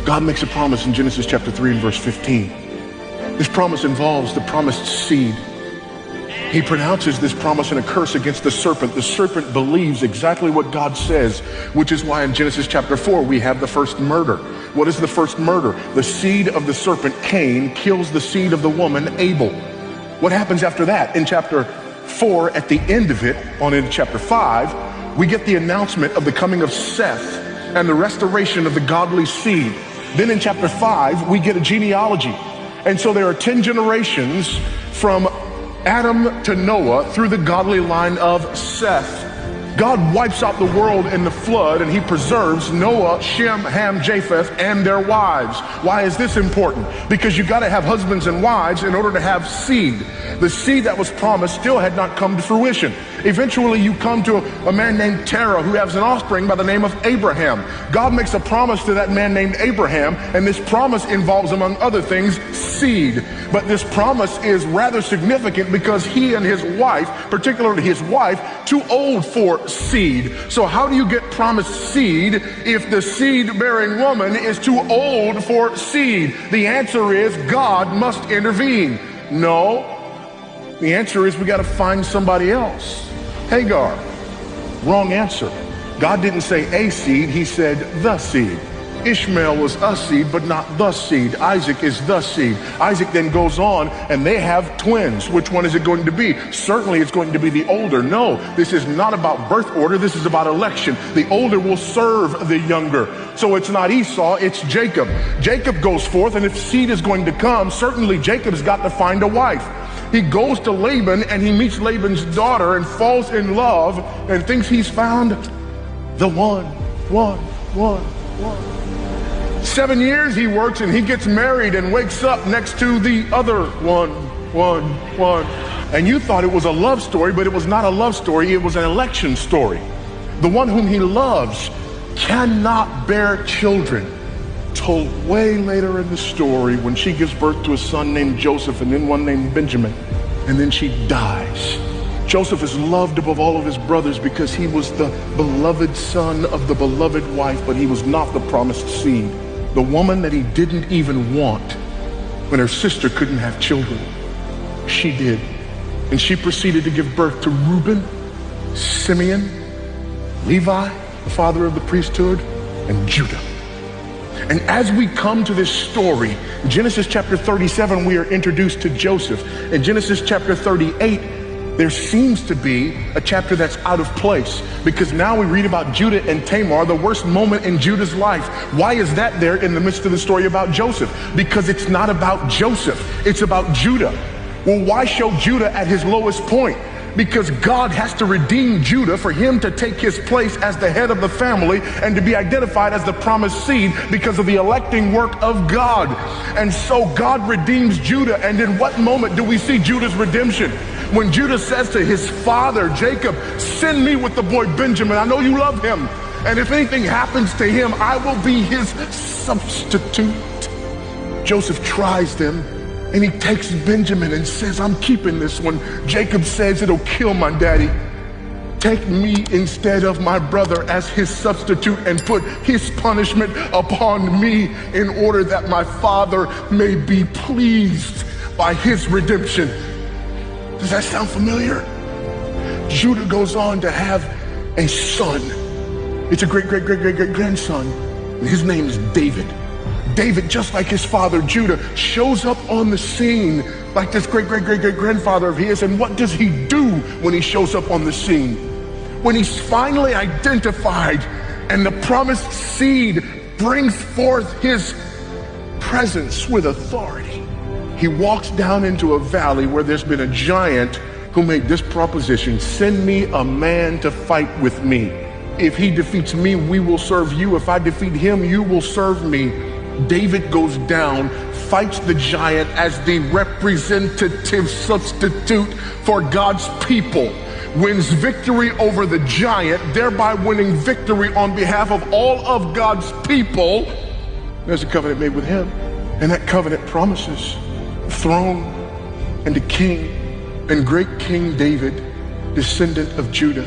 God makes a promise in Genesis chapter 3 and verse 15. This promise involves the promised seed. He pronounces this promise and a curse against the serpent. The serpent believes exactly what God says, which is why in Genesis chapter 4 we have the first murder. What is the first murder? The seed of the serpent, Cain, kills the seed of the woman, Abel. What happens after that? In chapter 4, at the end of it, on into chapter 5, we get the announcement of the coming of Seth and the restoration of the godly seed. Then in chapter 5, we get a genealogy. And so there are 10 generations from Adam to Noah through the godly line of Seth. God wipes out the world in the flood, and he preserves Noah, Shem, Ham, Japheth, and their wives. Why is this important? Because you got to have husbands and wives in order to have seed. The seed that was promised still had not come to fruition. Eventually you come to a man named Terah who has an offspring by the name of Abraham. God makes a promise to that man named Abraham, and this promise involves, among other things, seed. But this promise is rather significant because he and his wife, particularly his wife, too old for seed. So how do you get promised seed if the seed-bearing woman is too old for seed? The answer is God must intervene. No. The answer is we got to find somebody else. Hagar. Wrong answer. God didn't say a seed, he said the seed. Ishmael was a seed, but not the seed. Isaac is the seed. Isaac then goes on, and they have twins. Which one is it going to be? Certainly it's going to be the older. No, this is not about birth order. This is about election. The older will serve the younger. So it's not Esau, it's Jacob. Jacob goes forth, and if seed is going to come, certainly Jacob's got to find a wife. He goes to Laban, and he meets Laban's daughter and falls in love and thinks he's found the one. 7 years he works, and he gets married and wakes up next to the other one. And you thought it was a love story, but it was not a love story. It was an election story. The one whom he loves cannot bear children. Told way later in the story when she gives birth to a son named Joseph and then one named Benjamin, and then she dies. Joseph is loved above all of his brothers because he was the beloved son of the beloved wife, but he was not the promised seed. The woman that he didn't even want when her sister couldn't have children, she did. And she proceeded to give birth to Reuben, Simeon, Levi, the father of the priesthood, and Judah. And as we come to this story, Genesis chapter 37, we are introduced to Joseph. In Genesis chapter 38, there seems to be a chapter that's out of place because now we read about Judah and Tamar, the worst moment in Judah's life. Why is that there in the midst of the story about Joseph? Because it's not about Joseph, it's about Judah. Well, why show Judah at his lowest point? Because God has to redeem Judah for him to take his place as the head of the family and to be identified as the promised seed because of the electing work of God. And so God redeems Judah. And in what moment do we see Judah's redemption? When Judah says to his father, Jacob, send me with the boy Benjamin. I know you love him. And if anything happens to him, I will be his substitute. Joseph tries them. And he takes Benjamin and says, I'm keeping this one. Jacob says, it'll kill my daddy. Take me instead of my brother as his substitute and put his punishment upon me in order that my father may be pleased by his redemption. Does that sound familiar? Judah goes on to have a son. It's a great-grandson. And his name is David. David, just like his father Judah, shows up on the scene like this great-grandfather of his. And what does he do when he shows up on the scene? When he's finally identified and the promised seed brings forth his presence with authority, he walks down into a valley where there's been a giant who made this proposition: send me a man to fight with me. If he defeats me, we will serve you. If I defeat him, you will serve me. David goes down, fights the giant as the representative substitute for God's people, wins victory over the giant, thereby winning victory on behalf of all of God's people. There's a covenant made with him, and that covenant promises a throne and a king, and great King David, descendant of Judah.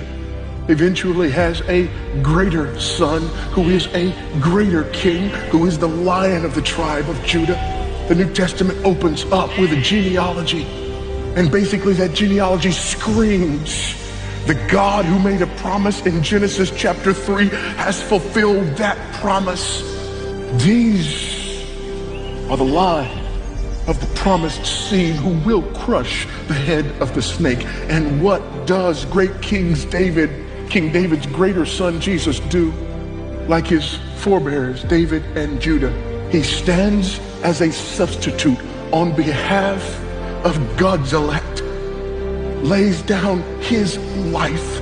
eventually has a greater son who is a greater king, who is the Lion of the tribe of Judah. The New Testament opens up with a genealogy, and basically that genealogy screams the God who made a promise in Genesis chapter 3 has fulfilled that promise. These are the line of the promised seed who will crush the head of the snake. And what does great King David's greater son Jesus do? Like his forebears, David and Judah, he stands as a substitute on behalf of God's elect, lays down his life,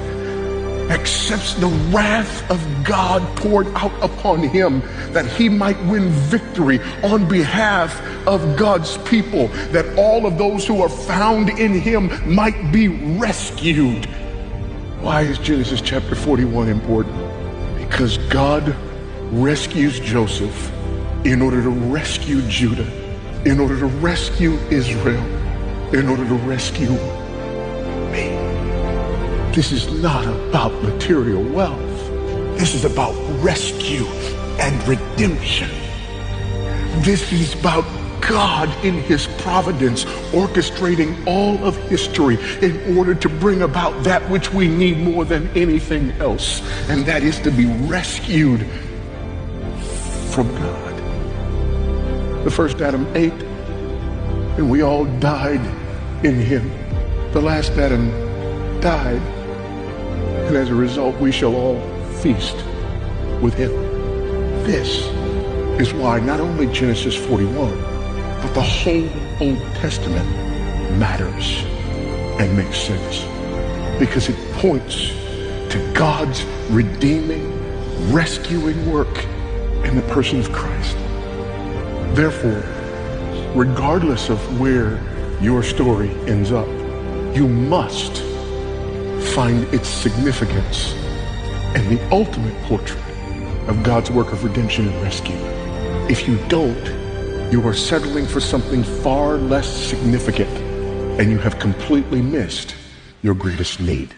accepts the wrath of God poured out upon him that he might win victory on behalf of God's people, that all of those who are found in him might be rescued. Why is Genesis chapter 41 important? Because God rescues Joseph in order to rescue Judah, in order to rescue Israel, in order to rescue me. This is not about material wealth. This is about rescue and redemption. This is about God in his providence orchestrating all of history in order to bring about that which we need more than anything else, and that is to be rescued from God. The first Adam ate, and we all died in him. The last Adam died, and as a result we shall all feast with him. This is why not only Genesis 41, but the whole Old Testament matters and makes sense, because it points to God's redeeming, rescuing work in the person of Christ. Therefore, regardless of where your story ends up, you must find its significance in the ultimate portrait of God's work of redemption and rescue. If you don't, you are settling for something far less significant, and you have completely missed your greatest need.